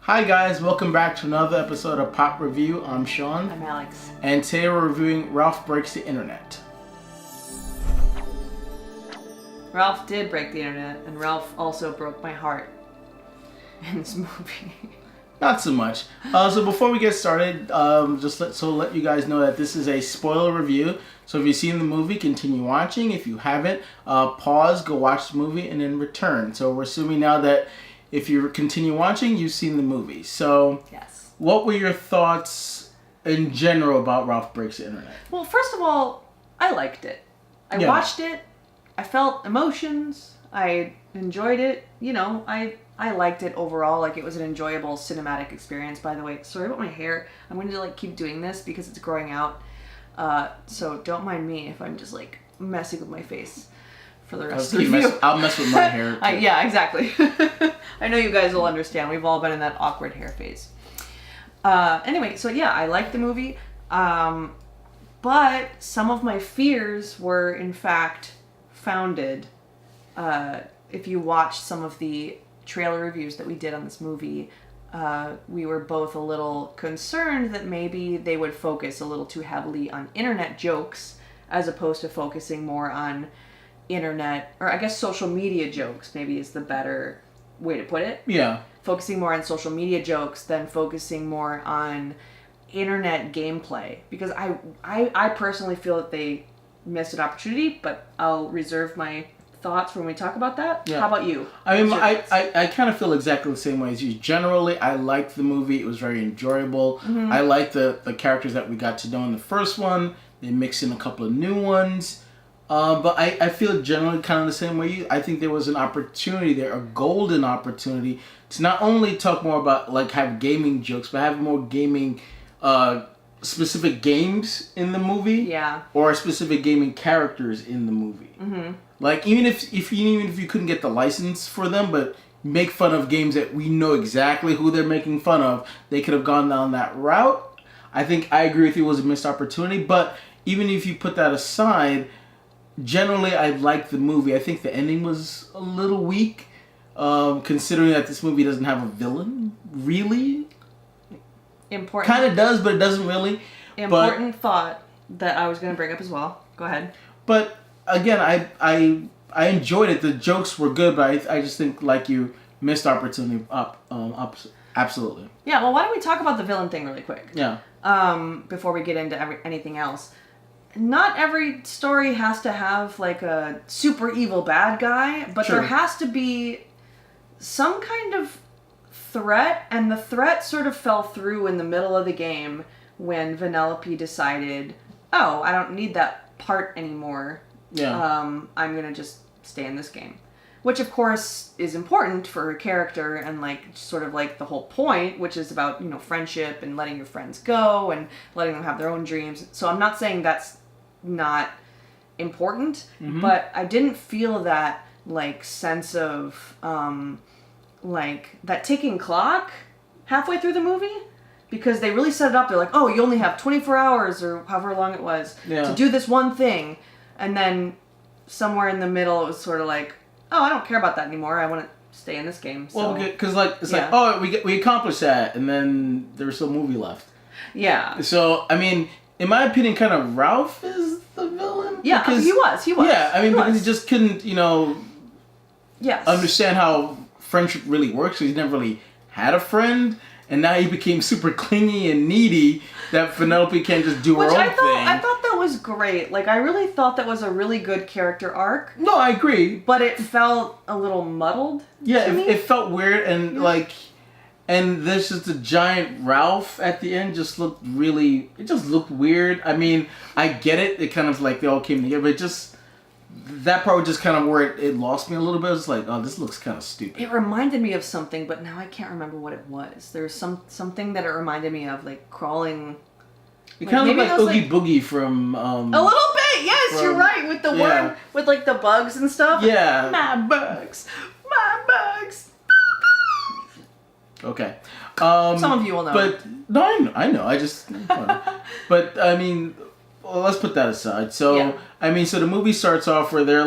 Hi guys, welcome back to another episode of Pop Review. I'm Sean. I'm Alex. And today we're reviewing Ralph Breaks the Internet. Ralph did break the internet, and Ralph also broke my heart in this movie. Not so much. So before we get started, let you guys know that this is a spoiler review. So if you've seen the movie, continue watching. If you haven't, pause, go watch the movie, and then return. So we're assuming now that if you continue watching, you've seen the movie. So yes. What were your thoughts in general about Ralph Breaks the Internet? Well, first of all, I liked it. I watched it. I felt emotions. I enjoyed it. You know, I liked it overall. Like, it was an enjoyable cinematic experience. By the way, sorry about my hair. I'm going to keep doing this because it's growing out. So don't mind me if I'm just messing with my face for the rest of the video. I'll mess with my hair. Yeah, exactly. I know you guys will understand. We've all been in that awkward hair phase. Anyway, so yeah, I liked the movie. But some of my fears were, in fact, founded. If you watched some of the trailer reviews that we did on this movie, we were both a little concerned that maybe they would focus a little too heavily on internet jokes as opposed to focusing more on internet, or I guess social media jokes maybe is the better way to put it. Yeah. Focusing more on social media jokes than focusing more on internet gameplay. Because I personally feel that they missed an opportunity, but I'll reserve my thoughts for when we talk about that. Yeah. How about you? I mean, I kind of feel exactly the same way as you. Generally, I liked the movie. It was very enjoyable. Mm-hmm. I liked the characters that we got to know in the first one. They mixed in a couple of new ones. But I feel generally kind of the same way. I think there was an opportunity there, a golden opportunity, to not only talk more about, have gaming jokes, but have more gaming, specific games in the movie. Yeah. Or specific gaming characters in the movie. Mm-hmm. Even if you couldn't get the license for them, but make fun of games that we know exactly who they're making fun of, they could have gone down that route. I think I agree with you, it was a missed opportunity. But even if you put that aside, generally, I liked the movie. I think the ending was a little weak, considering that this movie doesn't have a villain, really. Important. Kind of does, but it doesn't really. Important thought that I was going to bring up as well. Go ahead. But, again, I enjoyed it. The jokes were good, but I just think, like you, missed opportunity absolutely. Yeah, well, why don't we talk about the villain thing really quick? Yeah. Before we get into anything else. Not every story has to have a super evil bad guy, but There has to be some kind of threat, and the threat sort of fell through in the middle of the game when Vanellope decided, oh, I don't need that part anymore. Yeah. I'm gonna just stay in this game. Which, of course, is important for her character and, the whole point, which is about, friendship and letting your friends go and letting them have their own dreams. So I'm not saying that's not important, mm-hmm. but I didn't feel that, sense of, that ticking clock halfway through the movie. Because they really set it up. They're like, oh, you only have 24 hours or however long it was to do this one thing. And then somewhere in the middle, it was sort of oh, I don't care about that anymore. I want to stay in this game. So. Well, because oh, we accomplished that, and then there's still a movie left. Yeah. So I mean, in my opinion, kind of Ralph is the villain. Yeah, because he was. Yeah, I mean, because he just couldn't, yes. understand how friendship really works. So he's never really had a friend, and now he became super clingy and needy. That Vanellope can't just do her own thing. I thought that was great. I really thought that was a really good character arc. No, I agree. But it felt a little muddled. Yeah, it felt weird, and and there's just a giant Ralph at the end. It just looked weird. I mean, I get it. It kind of they all came together, but that part was just kind of where it lost me a little bit. It's oh, this looks kind of stupid. It reminded me of something, but now I can't remember what it was. There was something that it reminded me of, crawling. It kind of looked like Oogie Boogie from... a little bit, yes, you're right. With the worm, with the bugs and stuff. Yeah. My bugs. Okay. Some of you will know. But, no, I know. I just... But, I mean, well, let's put that aside. So, I mean, so the movie starts off where they're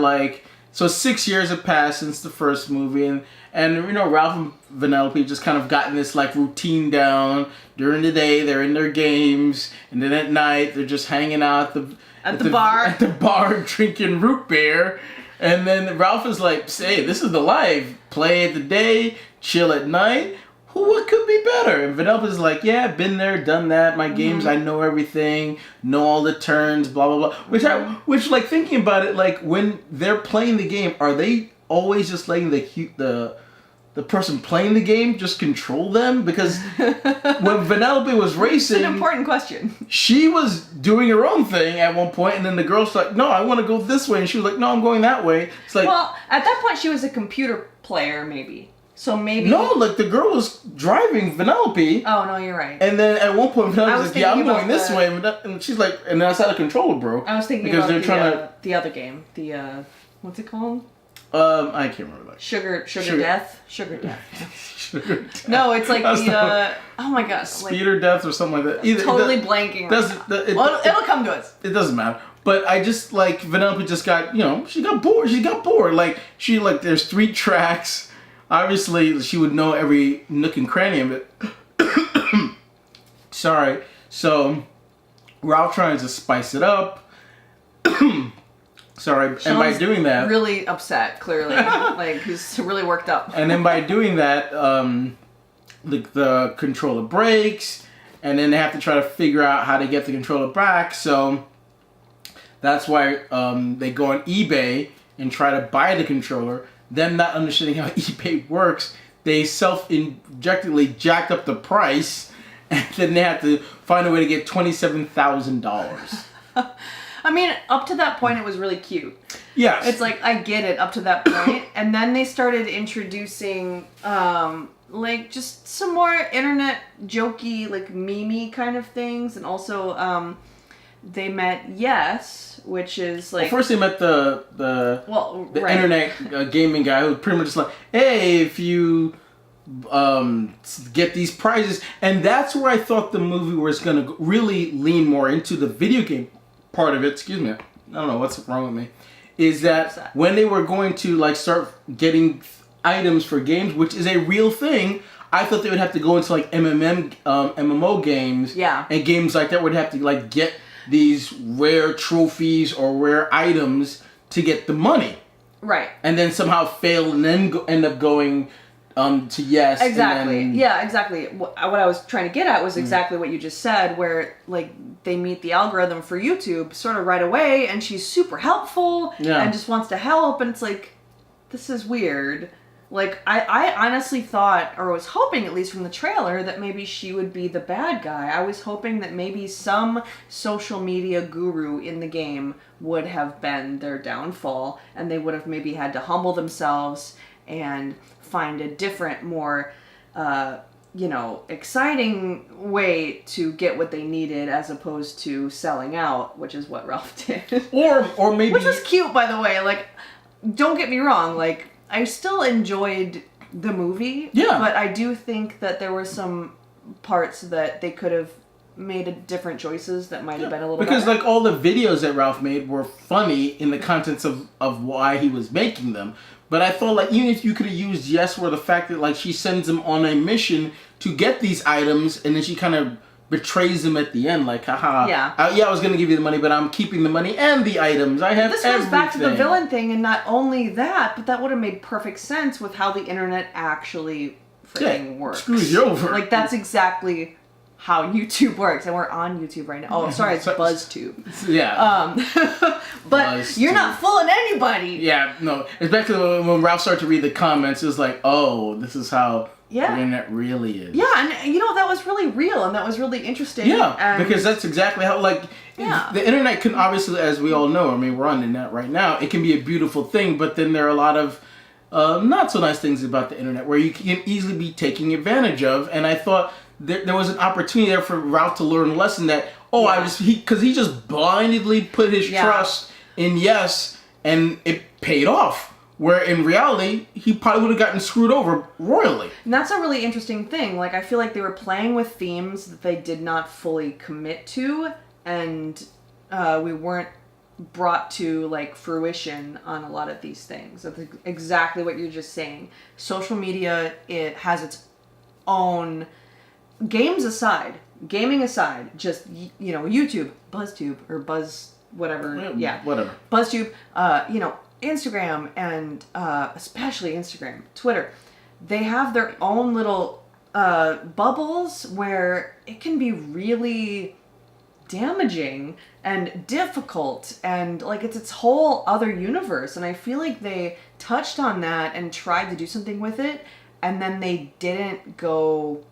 So 6 years have passed since the first movie, and you know, Ralph and Vanellope just kind of gotten this like routine down. During the day, they're in their games, and then at night, they're just hanging out at the bar. At the bar, drinking root beer. And then Ralph is like, "Say, this is the life. Play at the day, chill at night. What could be better?" And Vanellope's like, "Yeah, been there, done that. My games, I know everything, know all the turns, blah blah blah." Which like thinking about it, like when they're playing the game, are they always just letting the person playing the game just control them? Because when Vanellope was racing, it's an important question. She was doing her own thing at one point, and then the girl's like, "No, I want to go this way," and she was like, "No, I'm going that way." It's like, well, at that point, she was a computer player, maybe. So maybe... No, like the girl was driving Vanellope. Oh, no, you're right. And then at one point, Vanellope was like, "Yeah, I'm going this way." And she's like, and that's out of controller, bro. I was thinking because about they're trying the other game. The, what's it called? I can't remember that. Sugar Death? Sugar Death. Sugar Death. No, it's like oh my god. Speeder Death or something like that. Either, totally blanking right now. Well, it'll come to us. It doesn't matter. But I just, like, Vanellope just got, you know, she got bored. Like, there's 3 tracks. Obviously, she would know every nook and cranny of it. Sorry. So, Ralph trying to spice it up. Sorry. Sean's and by doing that... really upset, clearly. Like, he's really worked up. And then by doing that, the controller breaks. And then they have to try to figure out how to get the controller back. So, that's why they go on eBay and try to buy the controller. Them not understanding how eBay works, they self-injectedly jacked up the price, and then they had to find a way to get $27,000. I mean, up to that point, it was really cute. Yes. It's like, I get it up to that point. And then they started introducing, like, just some more internet jokey, like, meme-y kind of things. And also, they met Yes, which is like... Well, first they met the right. internet gaming guy who was pretty much just like, "Hey, if you get these prizes." And that's where I thought the movie was going to really lean more into the video game part of it. Excuse me. I don't know what's wrong with me. Is that when they were going to like start getting items for games, which is a real thing, I thought they would have to go into like MMO games. Yeah. And games like that would have to like get these rare trophies or rare items to get the money. Right. And then somehow fail and then end up going to Yes. Exactly. Yeah, exactly. What I was trying to get at was exactly what you just said, where like they meet the algorithm for YouTube sort of right away, and she's super helpful and just wants to help, and it's like, this is weird. Like, I honestly thought, or was hoping, at least from the trailer, that maybe she would be the bad guy. I was hoping that maybe some social media guru in the game would have been their downfall, and they would have maybe had to humble themselves and find a different, more, exciting way to get what they needed, as opposed to selling out, which is what Ralph did. Or maybe... Which was cute, by the way. Like, don't get me wrong, like... I still enjoyed the movie, but I do think that there were some parts that they could have made different choices that might have been a little because better. Like all the videos that Ralph made were funny in the contents of why he was making them. But I thought like even if you could have used Yes, where the fact that like she sends him on a mission to get these items, and then she kind of betrays him at the end, like, haha. Yeah. I was gonna give you the money, but I'm keeping the money and the items. I have everything. This goes back to the villain thing, and not only that, but that would have made perfect sense with how the internet actually freaking works. Screws you over. Like, that's exactly how YouTube works, and we're on YouTube right now. Oh, sorry, it's BuzzTube. Yeah. But BuzzTube. You're not fooling anybody. Yeah, no. It's back to when Ralph started to read the comments. It was like, oh, this is how the internet really is. Yeah, and that was really real, and that was really interesting. Yeah, because that's exactly how, like, the internet can obviously, as we all know, I mean, we're on the net right now, it can be a beautiful thing, but then there are a lot of not so nice things about the internet where you can easily be taking advantage of, and I thought there was an opportunity there for Ralph to learn a lesson that, because he just blindly put his trust in Yes, and it paid off. Where in reality, he probably would have gotten screwed over royally. And that's a really interesting thing. Like, I feel like they were playing with themes that they did not fully commit to, and we weren't brought to like fruition on a lot of these things. That's exactly what you're just saying. Social media, it has its own, gaming aside, just, you know, YouTube, BuzzTube, or Buzz whatever, whatever, BuzzTube, you know, Instagram, and especially Instagram, Twitter, they have their own little bubbles where it can be really damaging and difficult, and like it's its whole other universe. And I feel like they touched on that and tried to do something with it, and then they didn't go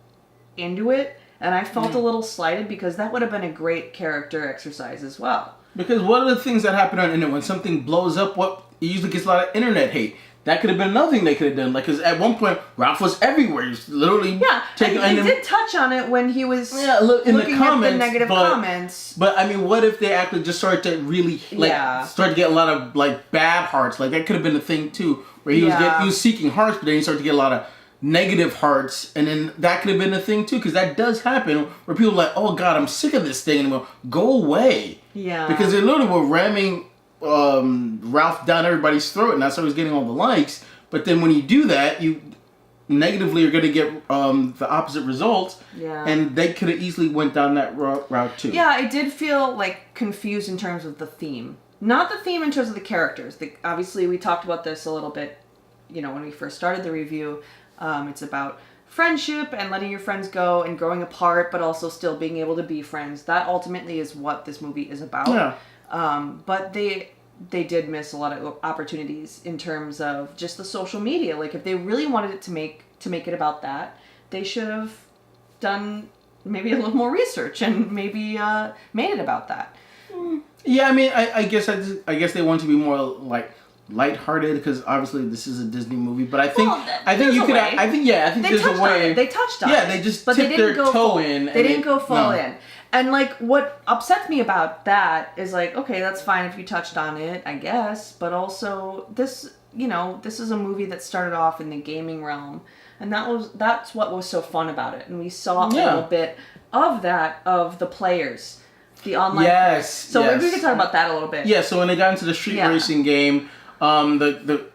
into it, and I felt a little slighted, because that would have been a great character exercise as well. Because one of the things that happen on the internet, when something blows up, it usually gets a lot of internet hate. That could have been another thing they could have done. Like, because at one point, Ralph was everywhere. He was literally taking... and they did touch on it when he was in looking the comments, at the negative comments. But, I mean, what if they actually just started to really, start to get a lot of, like, bad hearts? Like, that could have been a thing, too, where he was seeking hearts, but then he started to get a lot of negative hearts, and then that could have been a thing, too, because that does happen, where people are like, oh, God, I'm sick of this thing, and go, go away. Yeah. Because they literally were ramming Ralph down everybody's throat, and that's how he's getting all the likes. But then when you do that, you negatively are going to get the opposite results. Yeah. And they could have easily went down that route too. Yeah, I did feel like confused in terms of the theme. Not the theme in terms of the characters. Obviously, we talked about this a little bit, you know, when we first started the review. It's about friendship and letting your friends go and growing apart, but also still being able to be friends. That ultimately is what this movie is about. Yeah. But they did miss a lot of opportunities in terms of just the social media. Like, if they really wanted it to make it about that, they should have done maybe a little more research and maybe made it about that. Yeah, I mean, I guess they want to be more like lighthearted, because obviously this is a Disney movie. But I think there's a way. They touched on it. Yeah, they just tipped their toe in. They didn't go full in. And, like, what upsets me about that is, like, okay, that's fine if you touched on it, I guess. But also, this is a movie that started off in the gaming realm. And that's what was so fun about it. And we saw a little bit of that, of the players, the online players. So maybe we could talk about that a little bit. Yeah, so when they got into the street racing game, the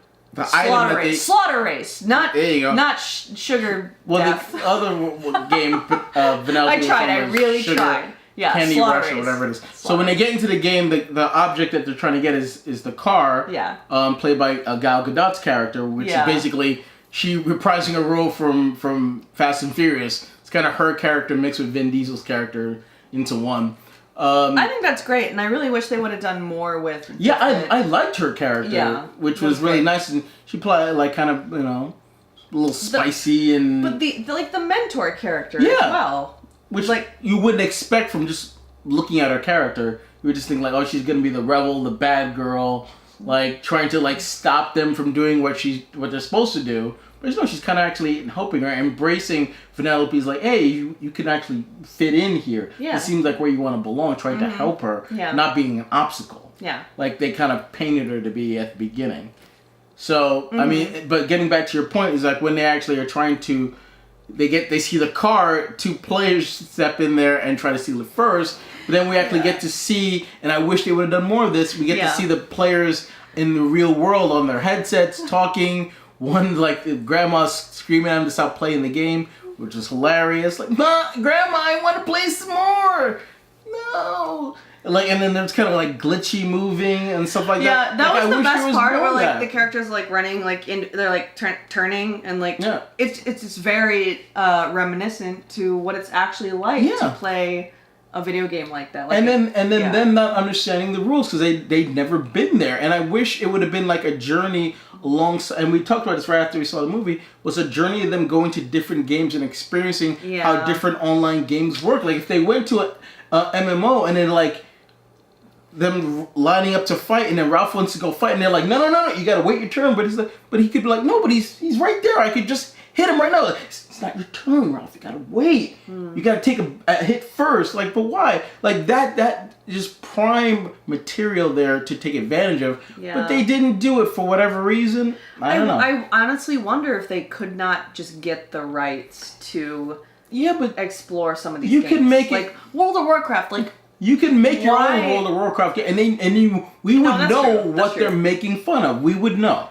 slaughter race, not there you go. Not sugar. Well, death. The other game, Vanellope. I tried. I really tried. Yeah, Candy Rush or whatever it is. So when they get into the game, the object that they're trying to get is the car. Yeah. Played by Gal Gadot's character, which is basically she reprising a role from Fast and Furious. It's kind of her character mixed with Vin Diesel's character into one. I think that's great, and I really wish they would have done more with. Yeah, I liked her character, which was really nice, and she played like kind of, you know, a little spicy and. But the mentor character as well, which like you wouldn't expect from just looking at her character. You would just think like, oh, she's gonna be the rebel, the bad girl, like trying to like stop them from doing what they're supposed to do. But no, she's kind of actually helping her, embracing Vanellope's like, hey, you can actually fit in here. Yeah. It seems like where you want to belong, trying to help her, not being an obstacle. Yeah. Like they kind of painted her to be at the beginning. So, I mean, but getting back to your point is like when they actually are trying to, they see the car, two players step in there and try to steal it first. But then we actually get to see, and I wish they would have done more of this, we get to see the players in the real world on their headsets talking. One, like, the grandma's screaming at him to stop playing the game, which was hilarious. Like, Grandma, I want to play some more! No! Like, and then there's kind of, like, glitchy moving and stuff like that. Yeah, that was the best part where, like, the characters, like, running, like, they're, like, turning, and, like, it's just very reminiscent to what it's actually like to play a video game like that. Like and then them not understanding the rules, because they'd never been there. And I wish it would have been, like, a journey alongside, and we talked about this right after we saw the movie, was a journey of them going to different games and experiencing how different online games work. Like if they went to a MMO and then like them lining up to fight, and then Ralph wants to go fight, and they're like, no, you gotta wait your turn. But he could be like, no, but he's right there. I could just hit him right now. Like, it's not your turn, Ralph. You gotta wait. You gotta take a hit first. Like, but why? Like that is prime material there to take advantage of. Yeah. But they didn't do it for whatever reason. I don't know. I honestly wonder if they could not just get the rights to explore some of these games. You can make like World of Warcraft, like You can make your own World of Warcraft game, we would know what they're making fun of. We would know.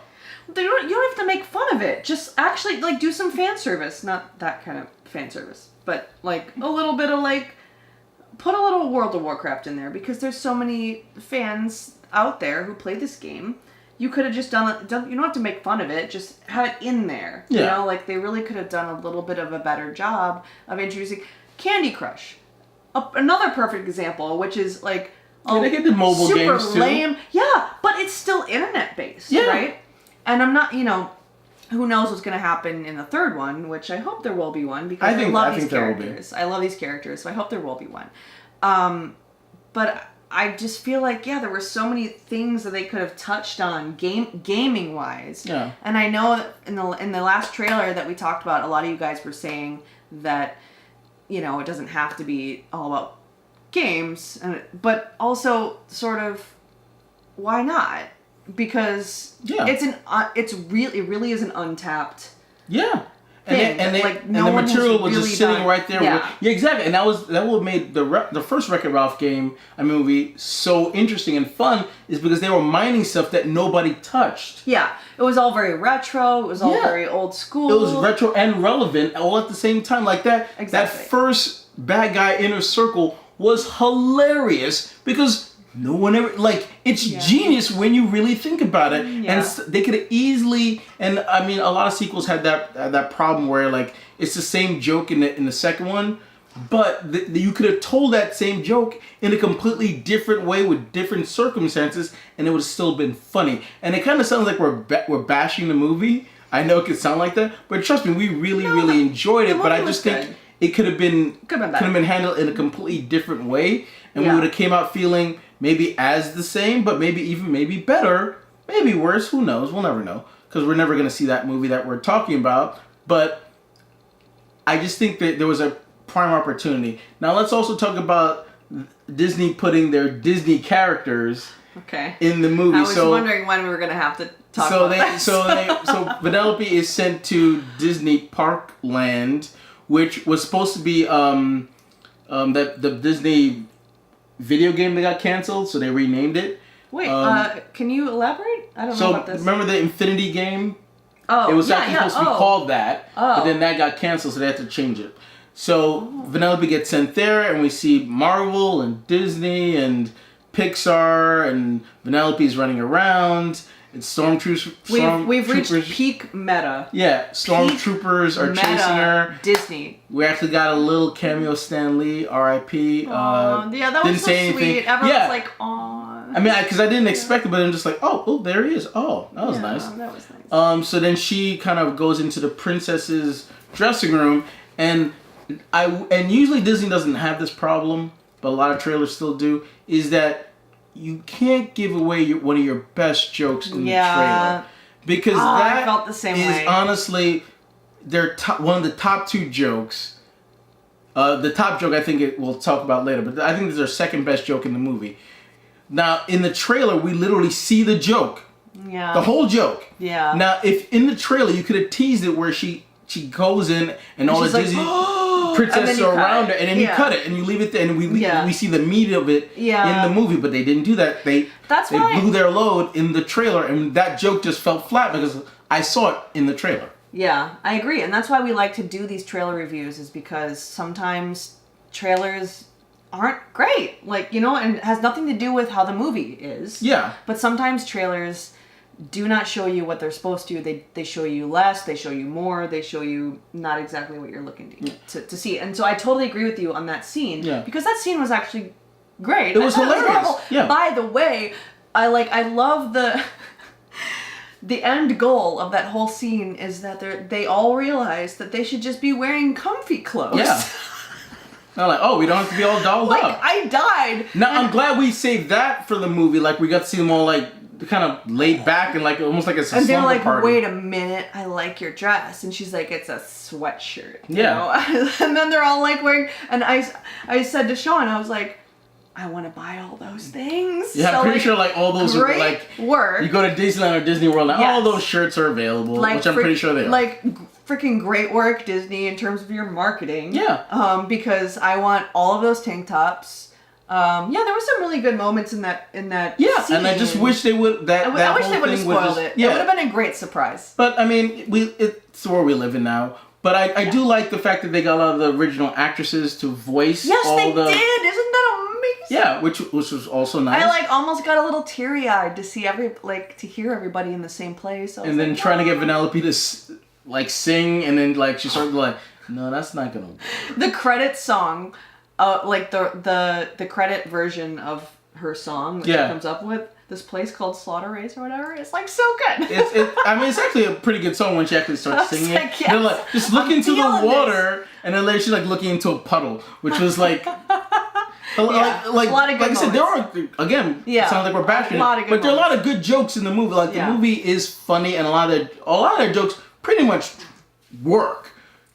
You don't have to make fun of it. Just actually, like, do some fan service. Not that kind of fan service, but, like, a little bit of, like, put a little World of Warcraft in there, because there's so many fans out there who play this game. You could have just you don't have to make fun of it, just have it in there. Yeah. You know, like, they really could have done a little bit of a better job of introducing Candy Crush. Another perfect example, which is, like, they get the mobile super games too. Lame. Yeah, but it's still internet-based, right? And I'm not, who knows what's going to happen in the third one, which I hope there will be one, because I love these characters. I love these characters, so I hope there will be one. But I just feel like, there were so many things that they could have touched on gaming-wise. Yeah. And I know that in the last trailer that we talked about, a lot of you guys were saying that, it doesn't have to be all about games, but also sort of, why not? Because it really is an untapped thing. And the material was just sitting right there. Yeah, exactly. And that what made the first Wreck-It Ralph movie so interesting and fun, is because they were mining stuff that nobody touched. Yeah, it was all very retro. It was all very old school. It was retro and relevant all at the same time. Like that. Exactly. That first bad guy inner circle was hilarious, because no one ever, it's genius when you really think about it. Yeah. And they could have easily, and I mean, a lot of sequels had that problem where, it's the same joke in the second one, but you could have told that same joke in a completely different way with different circumstances, and it would have still been funny. And it kind of sounds like we're bashing the movie. I know it could sound like that, but trust me, we really enjoyed it. But I just think it could have been handled in a completely different way, and we would have came out feeling maybe as the same, but maybe better, maybe worse. Who knows? We'll never know, because we're never going to see that movie that we're talking about. But I just think that there was a prime opportunity. Now let's also talk about Disney putting their Disney characters in the movie. I was wondering when we were going to have to talk about that. So Vanellope is sent to Disney Parkland, which was supposed to be the Disney video game that got canceled, so they renamed it. Wait, can you elaborate? I don't know about this. Remember the Infinity game? Oh, it was actually supposed to be called that, but then that got canceled, so they had to change it. So Vanellope gets sent there, and we see Marvel and Disney and Pixar, and Vanellope's running around. It's stormtroopers. We've reached peak meta. Yeah, stormtroopers are chasing her. Disney. We actually got a little cameo Stan Lee, R.I.P. That was so sweet. Everyone was like, "Aw." I mean, because I didn't expect it, but I'm just like, oh, there he is. Oh, that was nice. That was nice. So then she kind of goes into the princess's dressing room, and usually Disney doesn't have this problem, but a lot of trailers still do. Is that you can't give away one of your best jokes in the trailer, because that I felt the same is way. Honestly one of the top two jokes. The top joke I think we'll talk about later, but I think this is their second best joke in the movie. Now in the trailer we literally see the joke, the whole joke. Yeah. Now if in the trailer you could have teased it where she goes in and all the Disney princesses are around her, and then you cut it and you leave it there, and we see the meat of it in the movie, but they didn't do that. They blew their load in the trailer, and that joke just fell flat because I saw it in the trailer. Yeah, I agree, and that's why we like to do these trailer reviews, is because sometimes trailers aren't great, and it has nothing to do with how the movie is. Yeah. But sometimes trailers do not show you what they're supposed to. They show you less, they show you more, they show you not exactly what you're looking to see. And so I totally agree with you on that scene. Yeah. Because that scene was actually great. It was hilarious. Yeah. By the way, I love the end goal of that whole scene is that they all realize that they should just be wearing comfy clothes. Yeah. They're like, we don't have to be all dolled up. I died. Now, I'm glad we saved that for the movie. We got to see them all, kind of laid back and almost like a slumber party. And they're like, wait a minute, I like your dress. And she's like, it's a sweatshirt. Yeah. And then they're all wearing, and I said to Sean, I was like, I want to buy all those things. Yeah, I'm pretty sure all those great work. You go to Disneyland or Disney World, and all those shirts are available, which I'm pretty sure they are. Freaking great work, Disney, in terms of your marketing. Yeah. Because I want all of those tank tops. Yeah, there were some really good moments in that Yeah, scene. And I just wish they would I wish they would have spoiled it. Yeah. It would have been a great surprise. But I mean, it's where we live in now. But I do like the fact that they got a lot of the original actresses to voice all they the... did. Isn't that amazing? Yeah, which was also nice. I almost got a little teary-eyed to see to hear everybody in the same place. And then trying to get Vanellope to sing, and then she started no, that's not gonna work. The credit song, the credit version of her song that she comes up with. This place called Slaughter Race or whatever. It's so good. It's actually a pretty good song when she actually starts singing it. Yes. They're just look into the water, and then later she's looking into a puddle, which was like a lot of good like I said, there are it sounds like we're bashing it, but there are a lot of good jokes in the movie. The movie is funny, and a lot of their jokes pretty much work.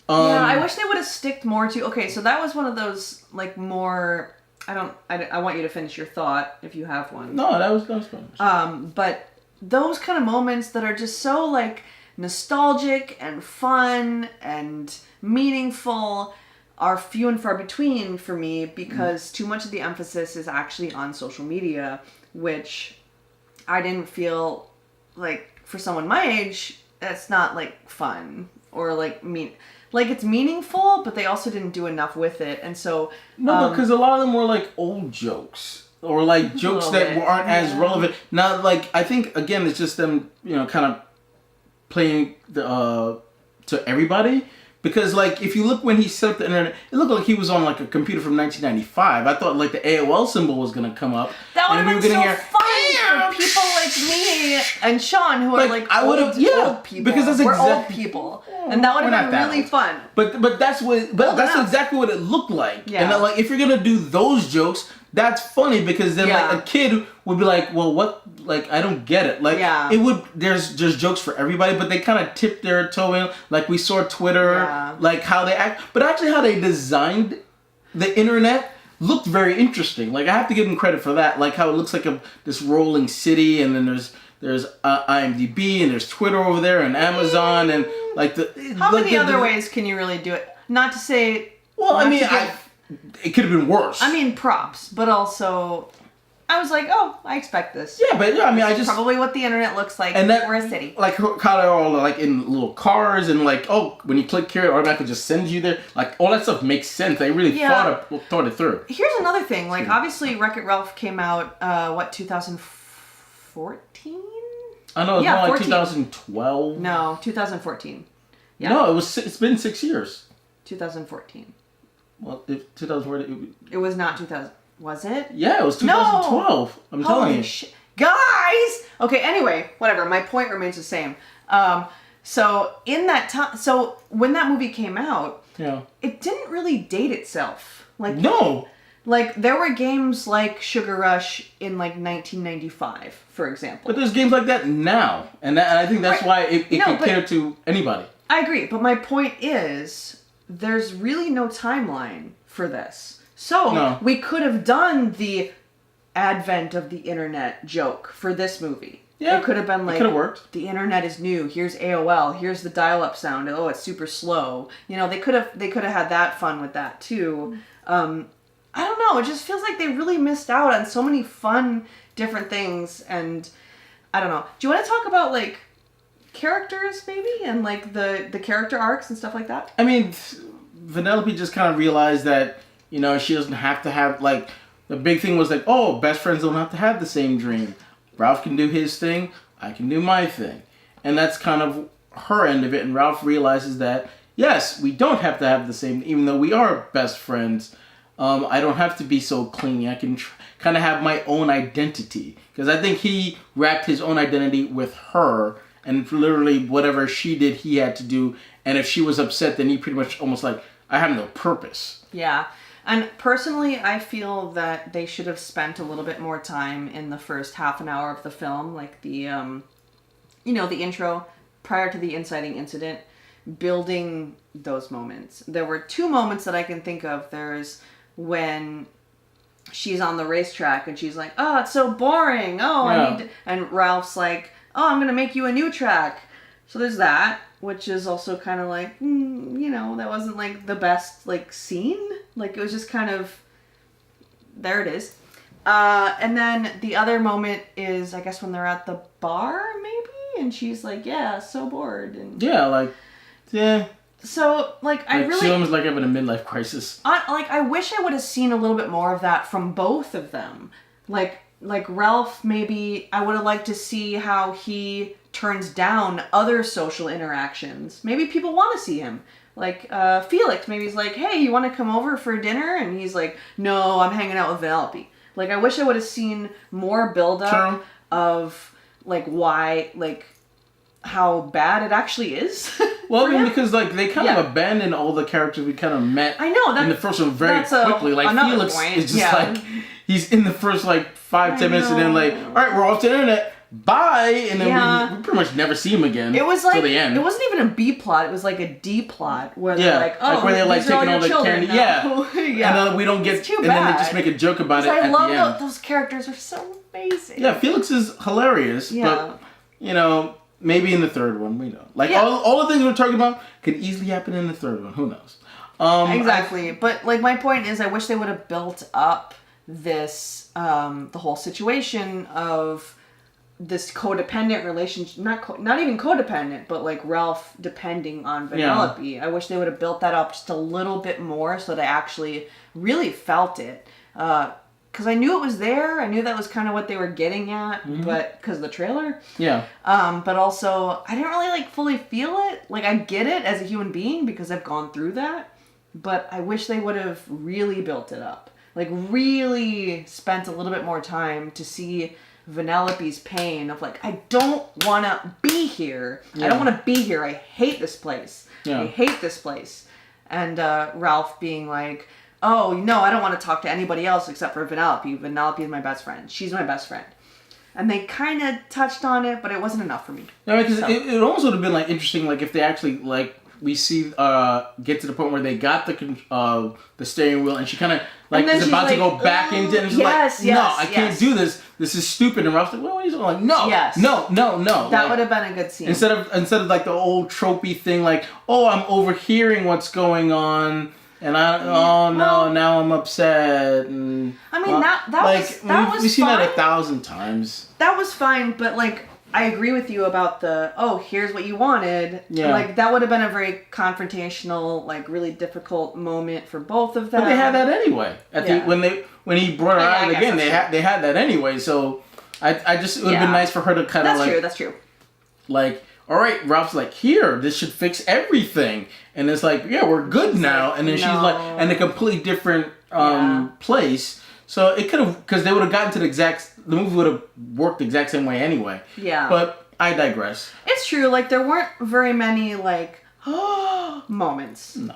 I wish they would have sticked more to. Okay, so that was one of those more. I want you to finish your thought if you have one. No, that was fun. But those kind of moments that are just so nostalgic and fun and meaningful are few and far between for me because too much of the emphasis is actually on social media, which I didn't feel for someone my age, that's not fun or it's meaningful, but they also didn't do enough with it, and so no, because a lot of them were old jokes or jokes that aren't as relevant. Now, I think again, it's just them, kind of playing to everybody. Because if you look when he set up the internet, it looked like he was on a computer from 1995. I thought the AOL symbol was gonna come up. That would have been so fun for people like me and Sean who are old people. Because we're old people, and that would have been really fun. But that's exactly what it looked like. Yeah. And if you're gonna do those jokes, that's funny because then a kid would be well, what? I don't get it. It would. There's jokes for everybody, but they kind of tip their toe in. We saw Twitter, how they act, but actually how they designed the internet looked very interesting. I have to give them credit for that. How it looks like this rolling city, and then there's IMDb and there's Twitter over there and Amazon and How many other ways can you really do it? Not to say. Well, I mean, it could have been worse. I mean, props, but also, I was oh, I expect this. Yeah, but I mean, this is probably what the internet looks like and for a city. How they're all in little cars and when you click here, it automatically just sends you there. All that stuff makes sense. They really thought it through. Here's another thing. Obviously, Wreck-It Ralph came out 2014. I know it's more 2012. No, 2014. Yeah. No, it's been 6 years. 2014. Well, if 2014... It was not 2000... Was it? Yeah, it was 2012. No! I'm telling you. Guys! Okay, anyway, whatever. My point remains the same. So, in that time... So, when that movie came out... Yeah. It didn't really date itself. No! There were games like Sugar Rush in 1995, for example. But there's games like that now. And I think that's why it can cater to anybody. I agree. But my point is... There's really no timeline for this. So, we could have done the advent of the internet joke for this movie. Yeah. It could have been it could have worked. The internet is new. Here's AOL. Here's the dial-up sound. Oh, it's super slow. They could have had that fun with that too. I don't know. It just feels like they really missed out on so many fun different things, and I don't know. Do you want to talk about characters maybe and the character arcs and stuff like that? I mean, Vanellope just kind of realized that she doesn't have to have the big thing was best friends don't have to have the same dream. Ralph can do his thing, I can do my thing, and that's kind of her end of it. And Ralph realizes that yes, we don't have to have the same, even though we are best friends. I don't have to be so clingy. I can kind of have my own identity, because I think he wrapped his own identity with her. And literally whatever she did, he had to do. And if she was upset, then he pretty much almost I have no purpose. Yeah. And personally, I feel that they should have spent a little bit more time in the first half an hour of the film. The intro prior to the inciting incident, building those moments. There were two moments that I can think of. There's when she's on the racetrack and she's oh, it's so boring. Oh, yeah. I need to... And Ralph's oh, I'm going to make you a new track. So there's that, which is also kind of that wasn't the best scene. It was just kind of there it is. And then the other moment is, I guess, when they're at the bar, maybe, and she's like, "Yeah, so bored." And yeah. So, I really... She almost having a midlife crisis. I wish I would have seen a little bit more of that from both of them. Like Ralph, maybe I would have liked to see how he turns down other social interactions. Maybe people want to see him. Felix, maybe he's like, "Hey, you want to come over for dinner?" And he's like, "No, I'm hanging out with Vanellope." I wish I would have seen more build-up of, why, how bad it actually is. Well, because, they kind of abandoned all the characters we kind of met in the first one very quickly. Felix point. Is just, he's in the first, 5-10 minutes, and then, all right, we're off to the internet. Bye! And then we pretty much never see him again. It was till the end. It wasn't even a B plot. It was a D plot where they're where they're taking all the candy. Yeah. And then we don't get. And then they just make a joke about it at the end. I love those characters are so amazing. Yeah, Felix is hilarious. Yeah. But maybe in the third one, we know. All the things we're talking about could easily happen in the third one. Who knows? Exactly. But my point is, I wish they would have built up this the whole situation of this codependent relationship, not even codependent, but Ralph depending on Vanellope. Yeah. I wish they would have built that up just a little bit more so that I actually really felt it. Because I knew it was there. I knew that was kind of what they were getting at, but because of the trailer. Yeah. But also, I didn't really fully feel it. I get it as a human being because I've gone through that, but I wish they would have really built it up. Really spent a little bit more time to see Vanellope's pain of I don't want to be here. Yeah. I don't want to be here. I hate this place. Yeah. I hate this place. And Ralph being "Oh, no, I don't want to talk to anybody else except for Vanellope. Vanellope is my best friend. She's my best friend." And they kind of touched on it, but it wasn't enough for me. No, because it almost would have been interesting, if they actually we see get to the point where they got the steering wheel, and she kind of is about to go back into it, and she's no, I can't do this. This is stupid. And Ralph's well, he's no, no. That would have been a good scene. Instead of the old tropey thing, oh, I'm overhearing what's going on. And now I'm upset. And we've seen that 1,000 times. That was fine, but I agree with you about here's what you wanted. Yeah. That would have been a very confrontational, really difficult moment for both of them. But they had that anyway. When he brought her out again, they had that anyway. So I just it would have been nice for her to kind of That's true. All right, Ralph's here, this should fix everything. And it's we're good now. And then she's in a completely different place. So it could have, because they would have gotten to the movie would have worked the exact same way anyway. Yeah. But I digress. It's true. There weren't very many, moments. No.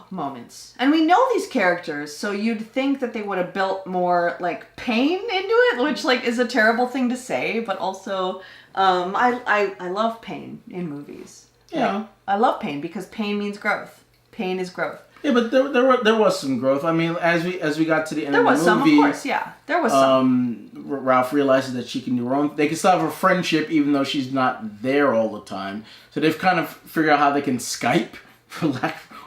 Moments. And we know these characters, so you'd think that they would have built more, pain into it, which, is a terrible thing to say, but also... I love pain in movies. Yeah. I love pain because pain means growth. Pain is growth. Yeah, but there was some growth. I mean, as we got to the end of the movie, there was some, of course. Yeah, there was some. Ralph realizes that she can do her own. They can still have a friendship even though she's not there all the time. So they've kind of figured out how they can Skype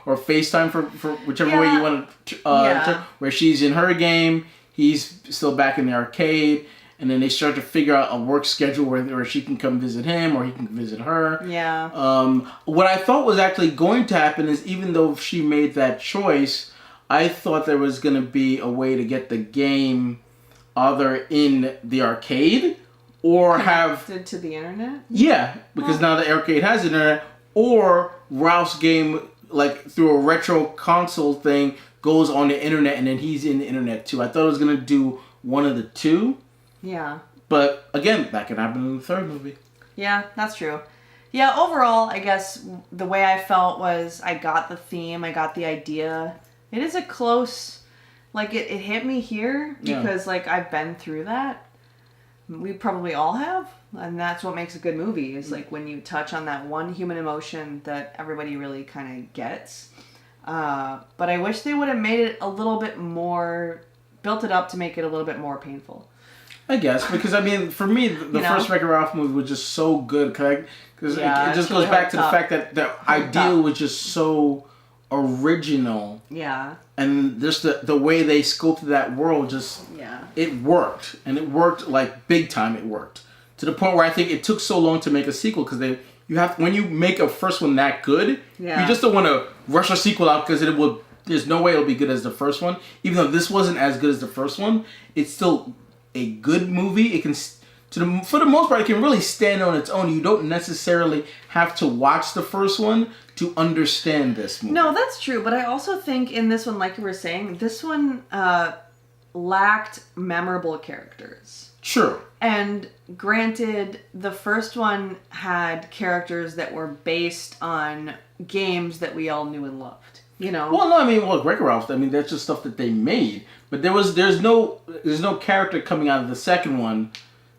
or FaceTime for whichever way you want to. Where she's in her game, he's still back in the arcade. And then they start to figure out a work schedule where she can come visit him or he can visit her. Yeah. What I thought was actually going to happen is even though she made that choice, I thought there was going to be a way to get the game either in the arcade or connected to the internet? Yeah, because now the arcade has internet, or Ralph's game, through a retro console thing, goes on the internet and then he's in the internet too. I thought it was going to do one of the two. Yeah. But, again, that can happen in the third movie. Yeah, that's true. Yeah, overall, I guess the way I felt was I got the theme, I got the idea. It is a close... it hit me here because, I've been through that. We probably all have. And that's what makes a good movie, is, when you touch on that one human emotion that everybody really kind of gets. But I wish they would have made it a little bit more... built it up to make it a little bit more painful. I guess, because for me, the first Wreck-It Ralph movie was just so good, because it just goes back to the fact that the ideal was just so original. Yeah. And just the way they sculpted that world, it worked. And it worked like big time. It worked to the point where I think it took so long to make a sequel because when you make a first one that good, you just don't want to rush a sequel out because there's no way it'll be good as the first one. Even though this wasn't as good as the first one, it's still a good movie. It can, for the most part, it can really stand on its own. You don't necessarily have to watch the first one to understand this movie. No, that's true. But I also think in this one, like you were saying, this one lacked memorable characters. Sure. And granted, the first one had characters that were based on games that we all knew and loved. You know. Well, no, I mean, Wreck-It Ralph. I mean, that's just stuff that they made. But there's no character coming out of the second one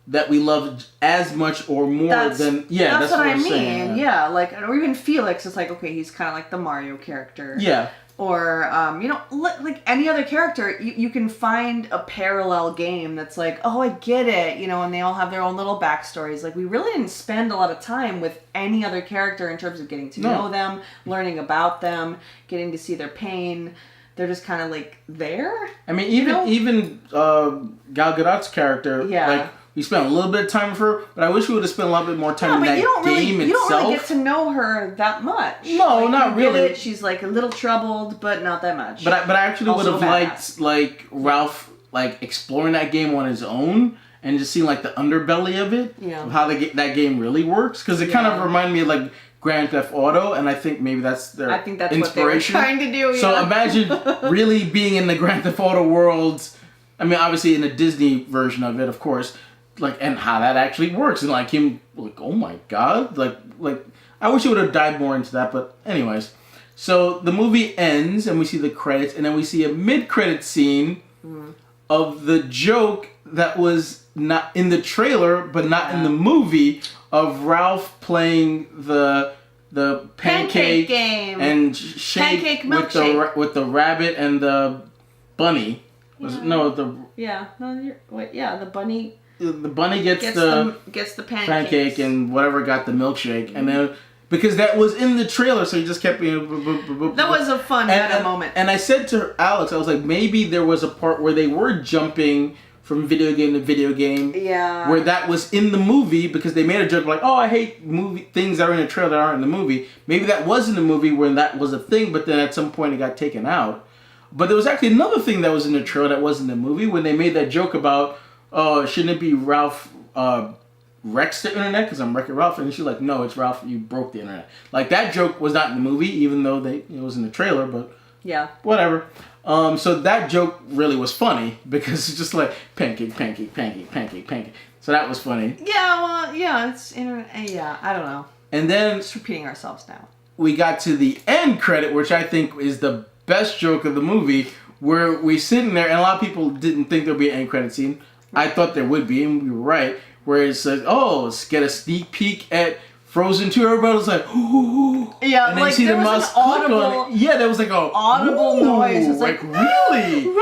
that we loved as much or more than that's what I mean. Saying. Yeah, like or even Felix is like okay, he's kind of like the Mario character. Yeah. Or like any other character, you can find a parallel game that's like, oh, I get it, and they all have their own little backstories. Like we really didn't spend a lot of time with any other character in terms of getting to know them, learning about them, getting to see their pain. They're just kind of like there. I mean, even Gal Gadot's character, like we spent a little bit of time with her, but I wish we would have spent a lot bit more time in that game itself. You don't really get to know her that much. No, not really. She's like a little troubled, but not that much. But I actually would have liked like Ralph like exploring that game on his own and just seeing like the underbelly of it, of how that game really works, because it kind of reminded me of like Grand Theft Auto, and I think maybe that's their inspiration. What they were trying to do. Yeah. So imagine really being in the Grand Theft Auto world. I mean, obviously in the Disney version of it, of course. Like, and how that actually works, and like him, like, oh my god, like I wish he would have dived more into that, but anyways. So the movie ends, and we see the credits, and then we see a mid-credit scene of the joke that was not in the trailer, but not in the movie, of Ralph playing the pancake game and shake with the rabbit and the bunny. The bunny. The bunny gets the pancake and whatever got the milkshake, and then because that was in the trailer, so he just kept being. That was a fun moment. And I said to Alex, I was like, maybe there was a part where they were jumping from video game to video game. Yeah. Where that was in the movie because they made a joke like, oh, I hate things that are in a trailer that aren't in the movie. Maybe that was in the movie when that was a thing, but then at some point it got taken out. But there was actually another thing that was in the trailer that wasn't in the movie when they made that joke about. Oh, shouldn't it be Ralph wrecks the internet because I'm Wreck-It Ralph? And she's like, no, it's Ralph, you broke the internet. Like, that joke was not in the movie, even though it was in the trailer, but whatever. So that joke really was funny because it's just like pancake, pancake, pancake, pancake, pancake. So that was funny. Yeah, well, it's internet. Yeah, I don't know. And then just repeating ourselves now. We got to the end credit, which I think is the best joke of the movie, where we're sitting there, and a lot of people didn't think there'd be an end credit scene. I thought there would be, and we were right. Where it says, "Oh, let's get a sneak peek at Frozen 2." Everybody was like, "Ooh!" Yeah, and then like, see the mouse click on it. Yeah, there was like a audible noise. It's like really.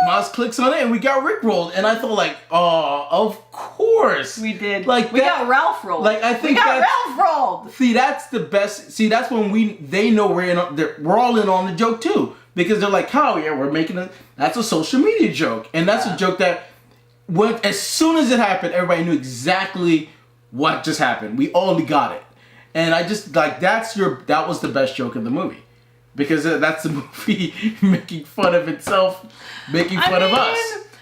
Mouse clicks on it, and we got Rickrolled, and I thought like, "Oh, of course we did." Like we got Ralph rolled. Like I think we got Ralph rolled. See, that's the best. See, that's when they know we're all in on the joke too, because they're like, "Oh yeah, we're making that's a social media joke," and that's a joke that. As soon as it happened, everybody knew exactly what just happened. We all got it. And I just, like, that was the best joke of the movie. Because that's the movie making fun of itself, making fun of us.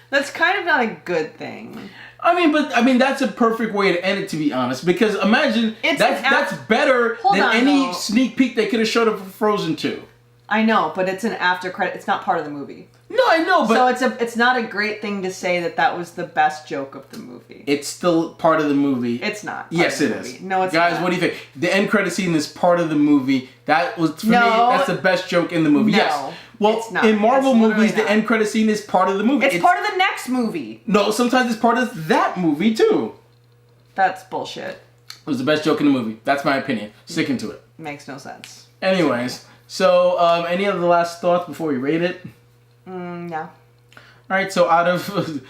That's kind of not a good thing. I mean, that's a perfect way to end it, to be honest. Because imagine, that's better than any sneak peek they could have showed up for Frozen 2. I know, but it's an after credit. It's not part of the movie. No, I know, but... So it's not a great thing to say that was the best joke of the movie. It's still part of the movie. It's not. Yes, it is. No, it's not. Guys, not. What do you think? The end credit scene is part of the movie. That was, for me, that's the best joke in the movie. No, yes. Well, it's not. In Marvel movies, the end credit scene is part of the movie. It's part of the next movie. No, sometimes it's part of that movie, too. That's bullshit. It was the best joke in the movie. That's my opinion. Sticking to it. Makes no sense. Anyways, so any other last thoughts before we rate it? No. Alright, so out of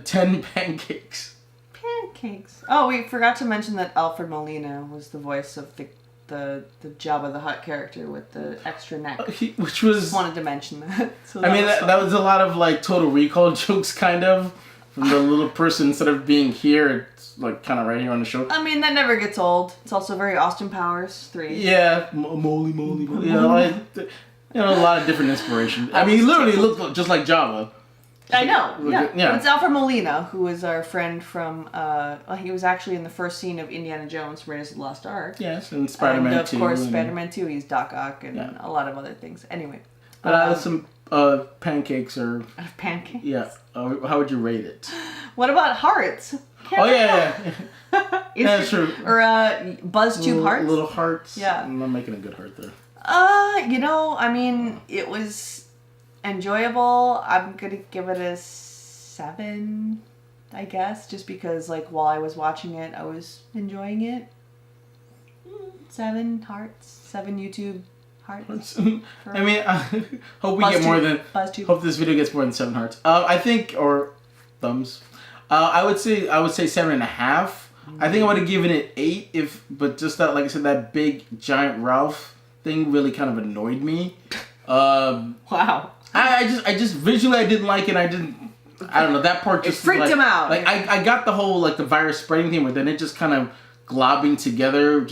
10 pancakes. Pancakes. Oh, we forgot to mention that Alfred Molina was the voice of the the Jabba the Hutt character with the extra neck. Which was... Just wanted to mention that. So I mean, that was a lot of, like, Total Recall jokes, kind of. From the little person, instead of being here, it's, like, kind of right here on the show. I mean, that never gets old. It's also very Austin Powers 3. Yeah. Moly. You know, like, a lot of different inspiration. I mean, he literally looked just like Jabba. I know, yeah. It's Alfred Molina, who is our friend from, he was actually in the first scene of Indiana Jones, Raiders of the Lost Ark. Yes, and Spider-Man 2. And of course, Spider-Man 2, he's Doc Ock and a lot of other things. Anyway. But some pancakes or... Pancakes? Yeah. How would you rate it? What about hearts? Yeah. That's true. Or Buzz Tube hearts? Little hearts. Yeah. I'm not making a good heart there. I mean, it was enjoyable. I'm gonna give it a 7, I guess, just because, like, while I was watching it, I was enjoying it. 7 hearts, 7 YouTube hearts. I mean, hope we get more than. Hope this video gets more than 7 hearts. I think, or thumbs. I would say 7.5. I think I would have given it 8 but just that, like I said, that big giant Ralph thing really kind of annoyed me. Wow. I just visually I didn't like it. I don't know, that part just it freaked him out. Like I got the whole, like, the virus spreading thing, but then it just kind of globbing together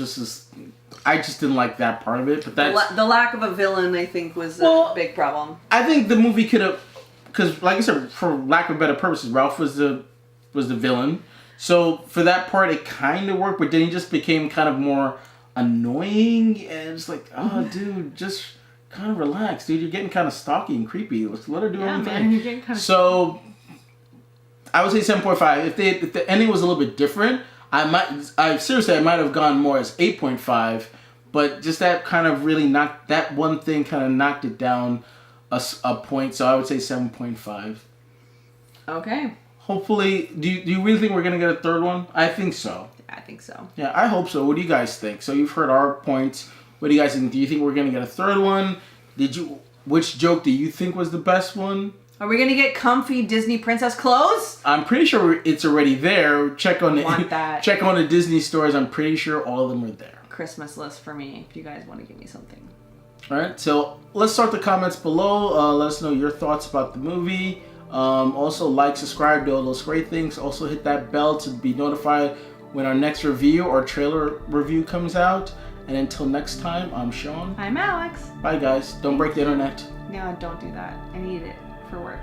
I just didn't like that part of it. But that's the lack of a villain, I think, was a big problem. I think the movie could have, because, like I said, for lack of better purposes, Ralph was the villain. So for that part, it kind of worked, but then he just became kind of more annoying, and it's like, oh, dude, just kind of relax, dude. You're getting kind of stalky and creepy. Let's let her do her own thing. You're getting kind of so I would say 7.5. If the ending was a little bit different, I might have gone more as 8.5. But just that kind of really knocked it down a point. So I would say 7.5. Okay. Hopefully, do you really think we're gonna get a third one? I think so. I think so. Yeah, I hope so. What do you guys think? So you've heard our points. What do you guys think? Do you think we're gonna get a third one? Which joke do you think was the best one? Are we gonna get comfy Disney princess clothes? I'm pretty sure it's already there. Check on that. on the Disney stores. I'm pretty sure all of them are there. Christmas list for me, if you guys want to give me something. All right, so let's start the comments below. Let us know your thoughts about the movie. Also, like, subscribe, do all those great things. Also, hit that bell to be notified when our next review or trailer review comes out. And until next time, I'm Sean. I'm Alex. Bye, guys. Don't break the internet. No, don't do that. I need it for work.